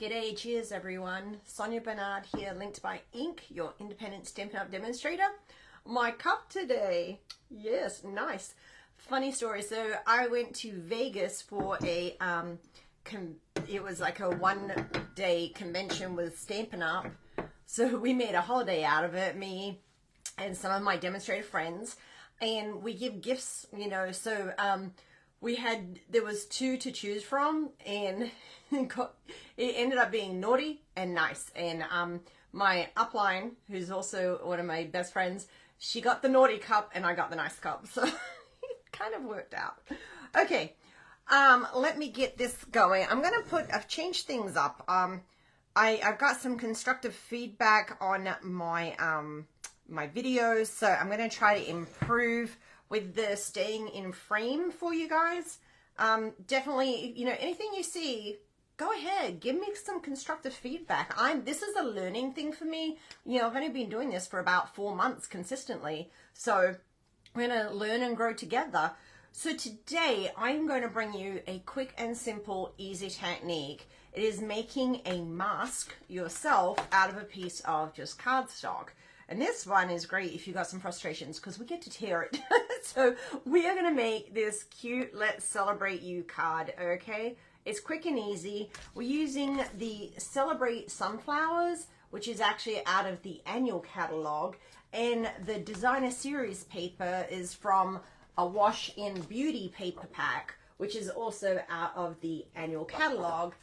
G'day, cheers everyone. Sonia Bernard here, linked by Ink, your independent Stampin' Up! Demonstrator. My cup today, yes, nice. Funny story, so I went to Vegas for a, it was like a one-day convention with Stampin' Up! So we made a holiday out of it, me and some of my demonstrator friends, and we give gifts, you know, so there was two to choose from, and it ended up being naughty and nice. And my upline, who's also one of my best friends, she got the naughty cup and I got the nice cup, so it kind of worked out. Okay, let me get this going. I've changed things up. I've got some constructive feedback on my my videos, so I'm going to try to improve with the staying in frame for you guys. Definitely, you know, anything you see, go ahead, give me some constructive feedback. This is a learning thing for me. You know, I've only been doing this for about 4 months consistently, so we're going to learn and grow together. So today I'm going to bring you a quick and simple, easy technique. It is making a mask yourself out of a piece of just cardstock. And this one is great if you've got some frustrations because we get to tear it. So we are going to make this cute Let's Celebrate You card, okay? It's quick and easy. We're using the Celebrate Sunflowers, which is actually out of the annual catalog. And the designer series paper is from Awash In Beauty paper pack, which is also out of the annual catalog.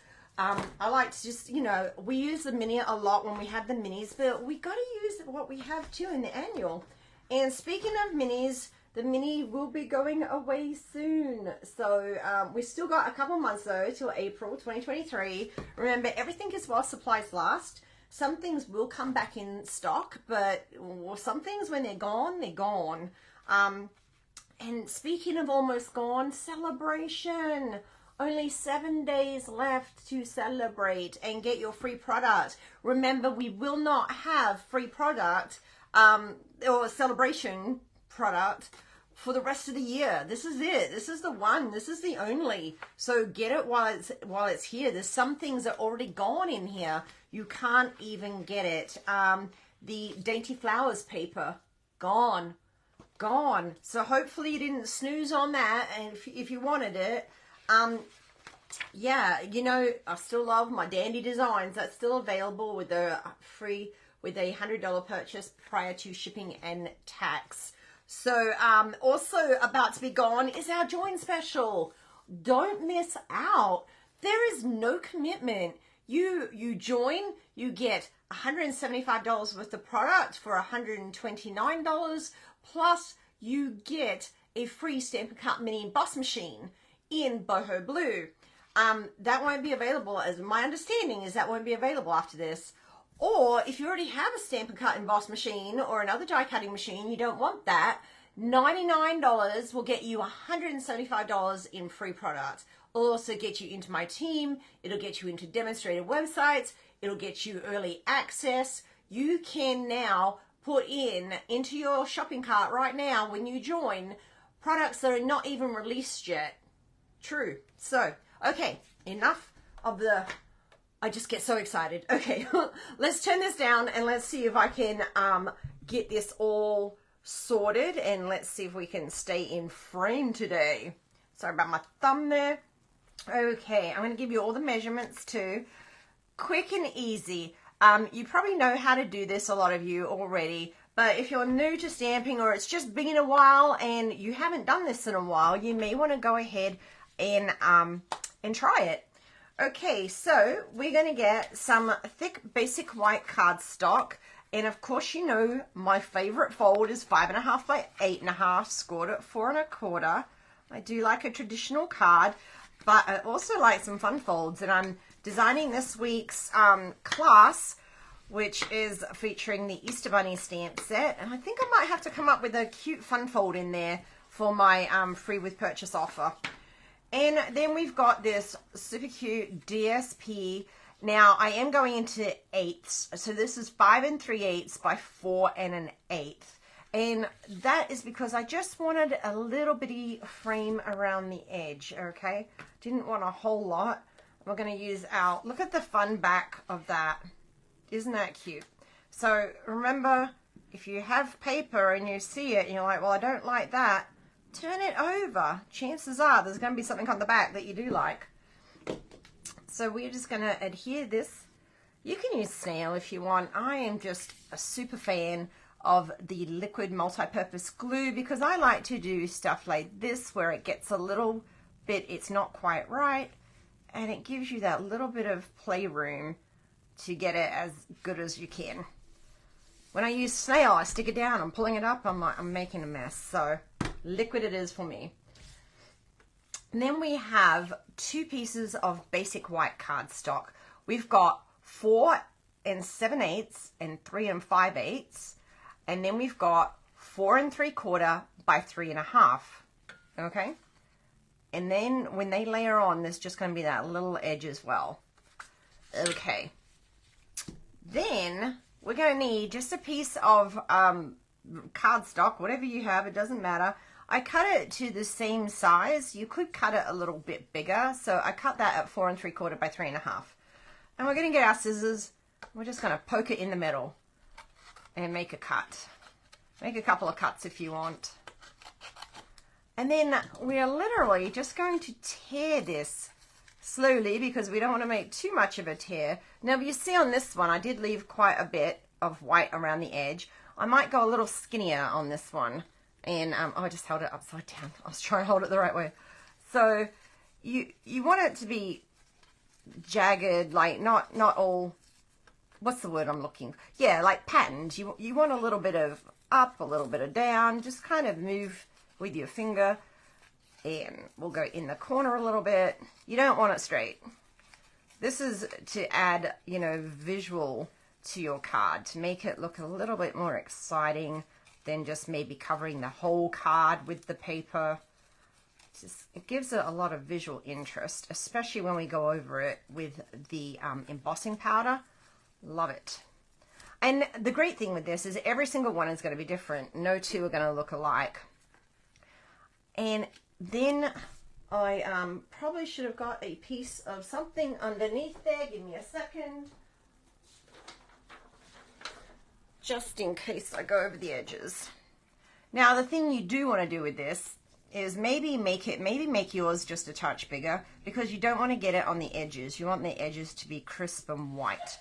I like to just, you know, we use the mini a lot when we have the minis, but we got to use what we have too in the annual. And speaking of minis, the mini will be going away soon. So we still got a couple months though till April 2023. Remember, everything is while supplies last. Some things will come back in stock, but some things, when they're gone, they're gone. And speaking of almost gone, celebration. Only 7 days left to celebrate and get your free product. Remember, we will not have free product or celebration product for the rest of the year. This is it. This is the one. This is the only. So get it while it's here. There's some things that are already gone in here. You can't even get it. The Dainty Flowers paper, gone. Gone. So hopefully you didn't snooze on that, and if you wanted it. Yeah, you know, I still love my Dandy Designs. That's still available with a free, with a $100 purchase prior to shipping and tax. So, also about to be gone is our Join Special. Don't miss out. There is no commitment. You join, you get $175 worth of product for $129, plus you get a free Stampin' Cup mini emboss machine in boho blue. That won't be available, as my understanding is that won't be available after this. Or if you already have a Stampin' Cut emboss machine or another die cutting machine, you don't want that, $99 will get you $175 in free product. It'll also get you into my team. It'll get you into demonstrator websites. It'll get you early access. You can now put into your shopping cart right now when you join products that are not even released yet. True. So, okay, enough of the, I just get so excited. Okay, let's turn this down and let's see if I can get this all sorted, and let's see if we can stay in frame today. Sorry about my thumb there. Okay, I'm going to give you all the measurements too. Quick and easy. You probably know how to do this, a lot of you already, but if you're new to stamping or it's just been a while and you haven't done this in a while, you may want to go ahead and try it. Okay, so we're going to get some thick basic white cardstock, and of course, you know, my favorite fold is 5.5 by 8.5, scored at 4 1/4. I do like a traditional card, but I also like some fun folds, and I'm designing this week's class, which is featuring the Easter Bunny stamp set, and I think I might have to come up with a cute fun fold in there for my free with purchase offer. And then we've got this super cute DSP. Now I am going into eighths, so this is 5 3/8 by 4 1/8, and that is because I just wanted a little bitty frame around the edge. Okay, didn't want a whole lot. we're going to use our, look at the fun back of that. Isn't that cute? So remember, if you have paper and you see it and you're like, well, I don't like that, turn it over. Chances are there's going to be something on the back that you do like. So we're just going to adhere this. You can use snail if you want. I am just a super fan of the liquid multi-purpose glue because I like to do stuff like this where it gets a little bit, it's not quite right, and it gives you that little bit of playroom to get it as good as you can. When I use snail, I stick it down, I'm pulling it up, I'm like, I'm making a mess. So liquid it is for me. And then we have 2 pieces of basic white cardstock. We've got 4 7/8 and 3 5/8, and then we've got 4 3/4 by 3 1/2. Okay, and then when they layer on, there's just going to be that little edge as well. Okay, then we're going to need just a piece of cardstock, whatever you have, it doesn't matter. I cut it to the same size. You could cut it a little bit bigger, so I cut that at 4 3/4 by 3 1/2. And we're going to get our scissors. We're just going to poke it in the middle and make a cut. Make a couple of cuts if you want. And then we are literally just going to tear this slowly because we don't want to make too much of a tear. Now, you see on this one, I did leave quite a bit of white around the edge. I might go a little skinnier on this one. And oh, I just held it upside down. I was trying to hold it the right way. So you want it to be jagged, like not all, what's the word I'm looking for? Yeah, like patterned. You want a little bit of up, a little bit of down. Just kind of move with your finger, and we'll go in the corner a little bit. You don't want it straight. This is to add, you know, visual to your card, to make it look a little bit more exciting than just maybe covering the whole card with the paper. It gives it a lot of visual interest, especially when we go over it with the embossing powder. Love it. And the great thing with this is every single one is going to be different. No 2 are going to look alike. And then I probably should have got a piece of something underneath there. Give me a second. Just in case I go over the edges. Now, the thing you do want to do with this is maybe make yours just a touch bigger because you don't want to get it on the edges. You want the edges to be crisp and white.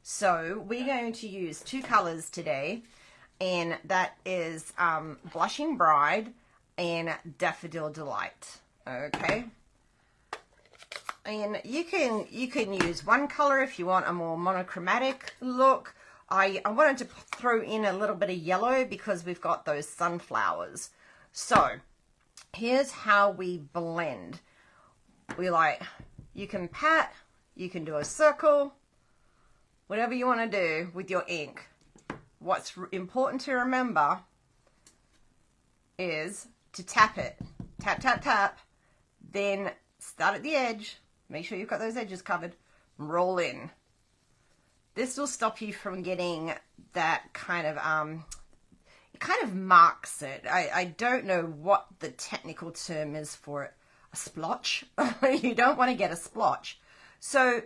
So we're going to use 2 colors today, and that is Blushing Bride and Daffodil Delight. Okay, and you can use one color if you want a more monochromatic look. I wanted to throw in a little bit of yellow because we've got those sunflowers. So here's how we blend. You can pat, you can do a circle, whatever you want to do with your ink. What's important to remember is to tap it. Tap, tap, tap. Then start at the edge. Make sure you've got those edges covered. Roll in. This will stop you from getting that kind of, it kind of marks it. I don't know what the technical term is for it. A splotch. You don't want to get a splotch. So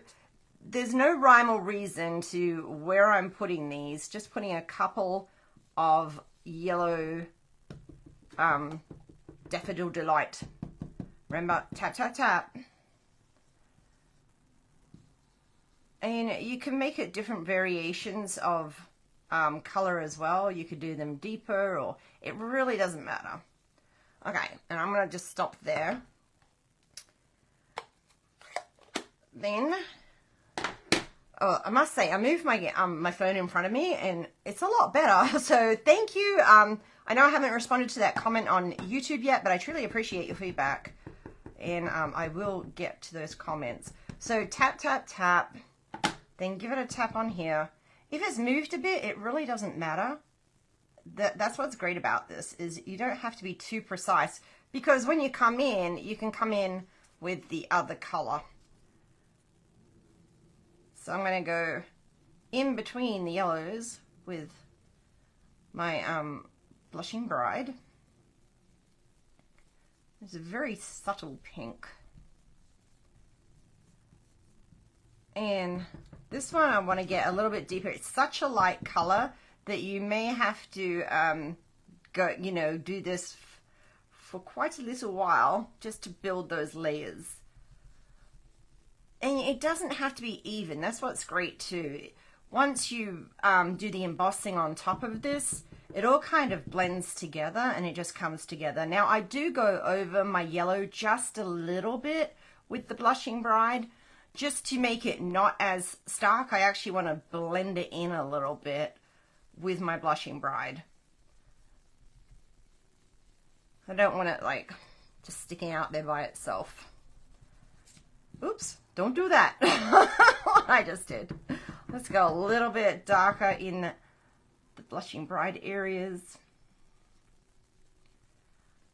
there's no rhyme or reason to where I'm putting these. Just putting a couple of yellow Daffodil Delight. Remember, tap, tap, tap. And you can make it different variations of color as well. You could do them deeper, or it really doesn't matter. Okay, and I'm going to just stop there. Then, oh, I must say, I moved my phone in front of me, and it's a lot better. So thank you. I know I haven't responded to that comment on YouTube yet, but I truly appreciate your feedback, and I will get to those comments. So tap, tap, tap. Then give it a tap on here. If it's moved a bit, it really doesn't matter. That's what's great about this, is you don't have to be too precise, because when you come in, you can come in with the other color. So I'm going to go in between the yellows with my Blushing Bride. It's a very subtle pink. And this one I want to get a little bit deeper. It's such a light color that you may have to go, you know, do this for quite a little while just to build those layers. And it doesn't have to be even. That's what's great too. Once you do the embossing on top of this, it all kind of blends together and it just comes together. Now I do go over my yellow just a little bit with the Blushing Bride, just to make it not as stark. I actually want to blend it in a little bit with my Blushing Bride. I don't want it like just sticking out there by itself. Oops, don't do that. What I just did. Let's go a little bit darker in the Blushing Bride areas.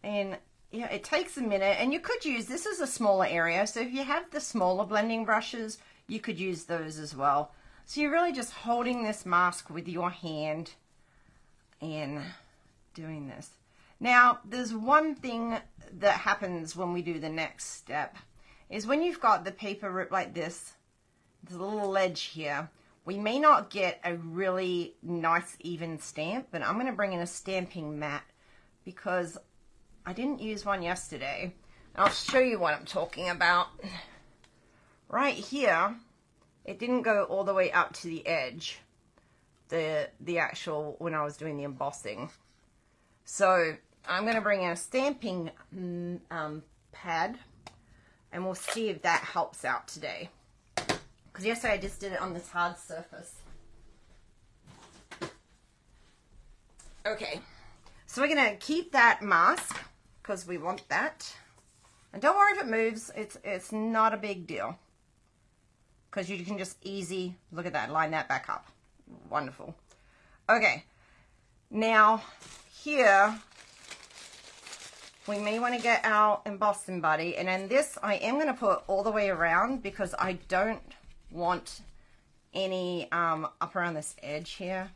And yeah, it takes a minute, and you could use, this is a smaller area, so if you have the smaller blending brushes, you could use those as well. So you're really just holding this mask with your hand and doing this. Now, there's one thing that happens when we do the next step, is when you've got the paper ripped like this, there's a little ledge here, we may not get a really nice even stamp, but I'm going to bring in a stamping mat because I didn't use one yesterday. I'll show you what I'm talking about. Right here, it didn't go all the way up to the edge, the actual, when I was doing the embossing. So I'm going to bring in a stamping pad, and we'll see if that helps out today. Because yesterday I just did it on this hard surface. Okay, so we're going to keep that mask because we want that. And don't worry if it moves, it's not a big deal. Because you can just look at that, line that back up. Wonderful. Okay, now here we may want to get our embossing buddy, and then this I am going to put all the way around because I don't want any up around this edge here,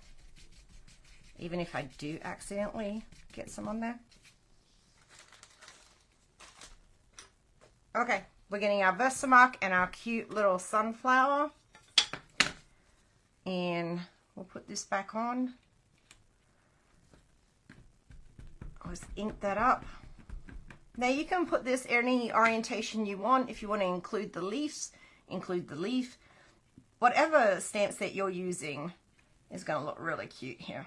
even if I do accidentally get some on there. Okay, we're getting our VersaMark and our cute little sunflower, and we'll put this back on. I'll just ink that up. Now you can put this any orientation you want. If you want to include the leaves, include the leaf. Whatever stamp set you're using is going to look really cute here.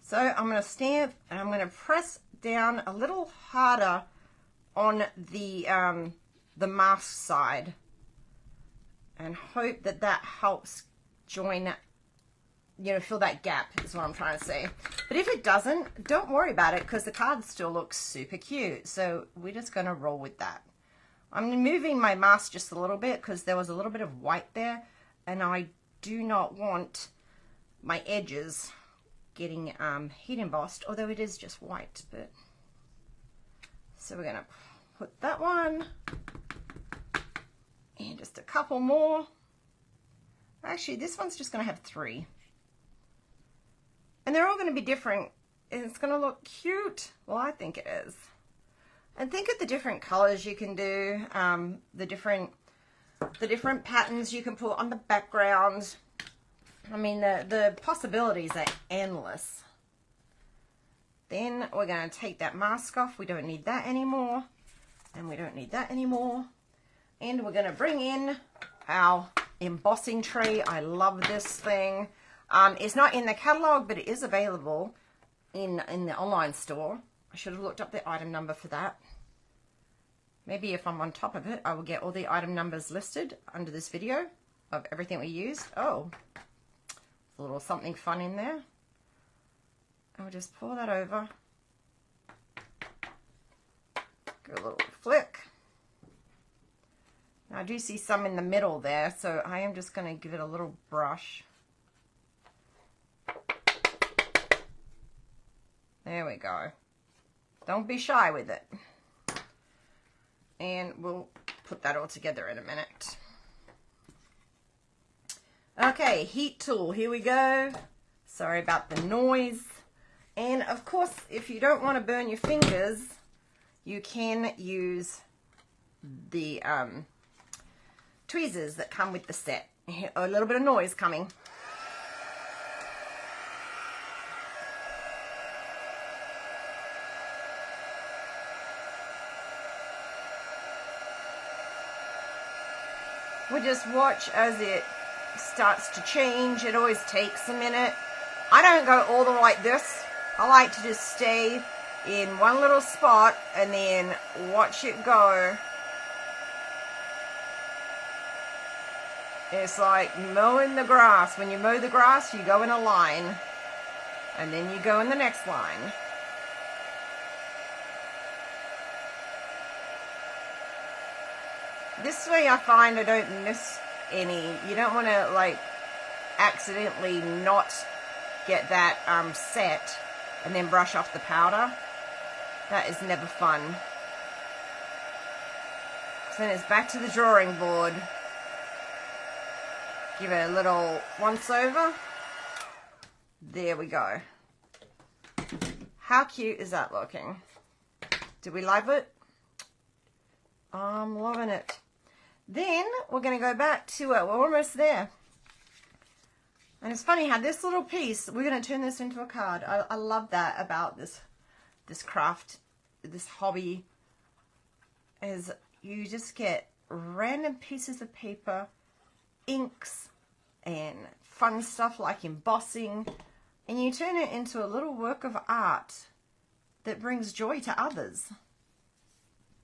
So I'm going to stamp, and I'm going to press down a little harder on the mask side and hope that that helps join, you know, fill that gap is what I'm trying to say. But if it doesn't, don't worry about it because the card still looks super cute. So we're just going to roll with that. I'm moving my mask just a little bit because there was a little bit of white there, and I do not want my edges getting heat embossed, although it is just white. But so we're going to put that one, and just a couple more. Actually, this one's just going to have 3. And they're all going to be different, and it's going to look cute. Well, I think it is. And think of the different colors you can do, the different patterns you can put on the background. I mean, the possibilities are endless. Then we're going to take that mask off. We don't need that anymore. And we don't need that anymore. And we're going to bring in our embossing tray. I love this thing. It's not in the catalog, but it is available in the online store. I should have looked up the item number for that. Maybe if I'm on top of it, I will get all the item numbers listed under this video of everything we used. Oh, a little something fun in there. I'll just pull that over. Go a little flick. Now I do see some in the middle there, so I am just going to give it a little brush. There we go. Don't be shy with it. And we'll put that all together in a minute. Okay, heat tool, here we go. Sorry about the noise. And of course, if you don't want to burn your fingers, you can use the tweezers that come with the set. A little bit of noise coming. We just watch as it starts to change. It always takes a minute. I don't go all the way like this. I like to just stay in one little spot and then watch it go. It's like mowing the grass. When you mow the grass, you go in a line and then you go in the next line. This way I find I don't miss any. You don't want to like accidentally not get that set and then brush off the powder. That is never fun. So then it's back to the drawing board. Give it a little once over. There we go. How cute is that looking? Do we love it? I'm loving it. Then we're going to go back to it. We're almost there. And it's funny how this little piece, we're going to turn this into a card. I love that about this craft, this hobby, is you just get random pieces of paper, inks, and fun stuff like embossing, and you turn it into a little work of art that brings joy to others.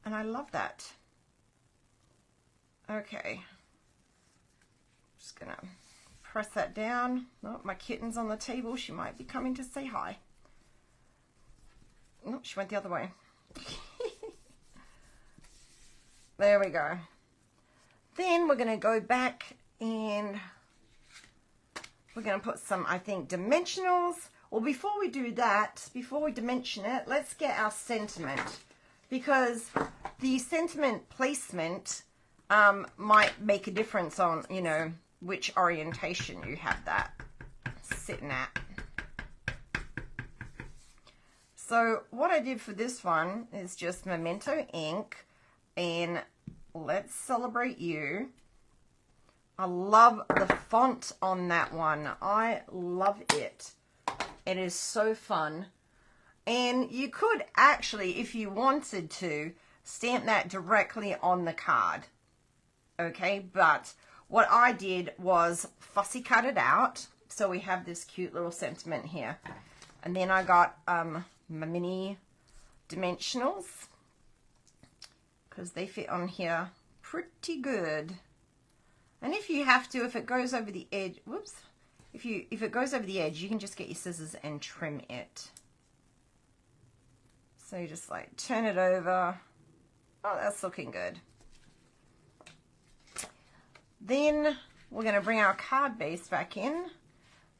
And I love that. Okay. Just gonna press that down. Oh, my kitten's on the table. She might be coming to say hi. Oh, she went the other way. There we go. Then we're going to go back and we're going to put some, I think, dimensionals. Well, before we do that, before we dimension it, let's get our sentiment. Because the sentiment placement might make a difference on, you know, which orientation you have that sitting at. So what I did for this one is just Memento ink and Let's Celebrate You. I love the font on that one. I love it. It is so fun. And you could actually, if you wanted to, stamp that directly on the card. Okay, but what I did was fussy cut it out. So we have this cute little sentiment here. And then I got my mini dimensionals, because they fit on here pretty good. And if you have to, if it goes over the edge, whoops, if it goes over the edge, you can just get your scissors and trim it. So you just like turn it over. Oh, that's looking good. Then we're going to bring our card base back in,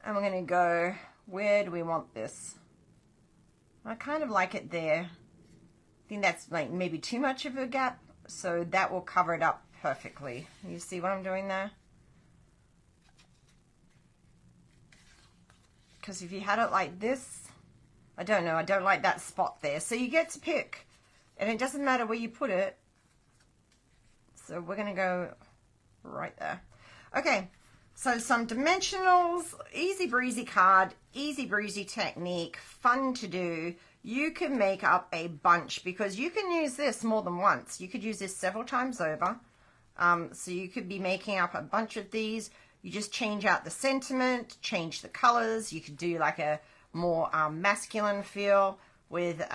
and we're going to go, where do we want this? I kind of like it there. I think that's like maybe too much of a gap, so that will cover it up perfectly. You see what I'm doing there? Because if you had it like this, I don't know, I don't like that spot there. So you get to pick, and it doesn't matter where you put it. So we're going to go right there. Okay, so some dimensionals, easy breezy card, easy breezy technique, fun to do. You can make up a bunch because you can use this more than once. You could use this several times over. So you could be making up a bunch of these. You just change out the sentiment, change the colors. You could do like a more masculine feel with,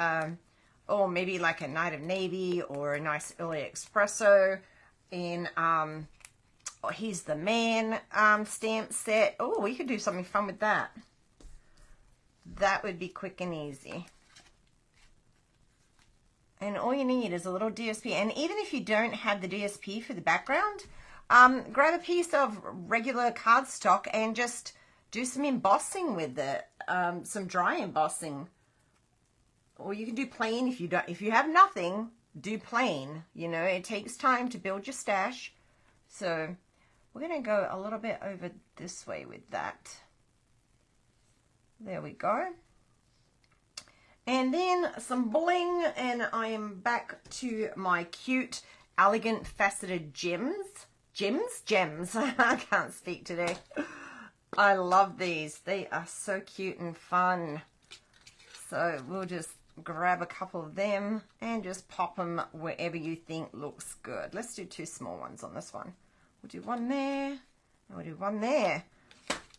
or maybe like a Night of Navy or a nice early espresso in, oh, He's the Man stamp set. Oh, we could do something fun with that. That would be quick and easy. And all you need is a little DSP. And even if you don't have the DSP for the background, grab a piece of regular cardstock and just do some embossing with it. Some dry embossing. Or you can do plain if you don't. If you have nothing, do plain. You know, it takes time to build your stash. So we're going to go a little bit over this way with that. There we go. And then some bling, and I am back to my cute, elegant, faceted gems gems. I can't speak today. I love these. They are so cute and fun. So we'll just grab a couple of them and just pop them wherever you think looks good. Let's do 2 small ones on this one. We'll do one there and we'll do one there.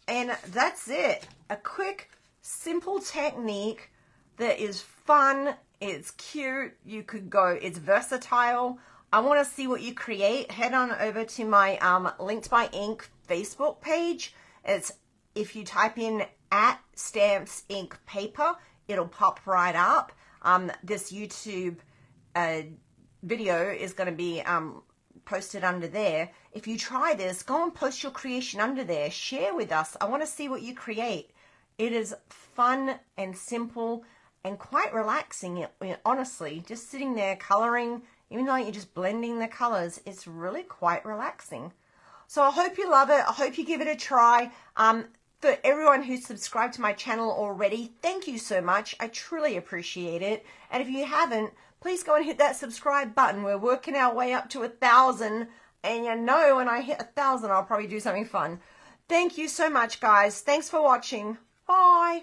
And that's it. A quick, simple technique that is fun. It's cute. You could go, it's versatile. I want to see what you create. Head on over to my Linked by Ink Facebook page. It's, if you type in @Stamps Ink Paper, it'll pop right up. This YouTube video is going to be posted under there. If you try this, go and post your creation under there. Share with us. I want to see what you create. It is fun and simple and quite relaxing, honestly. Just sitting there coloring, even though you're just blending the colors, it's really quite relaxing. So I hope you love it. I hope you give it a try. For everyone who's subscribed to my channel already, thank you so much. I truly appreciate it. And if you haven't, please go and hit that subscribe button. We're working our way up to 1,000. And you know, when I hit 1,000, I'll probably do something fun. Thank you so much, guys. Thanks for watching. Bye.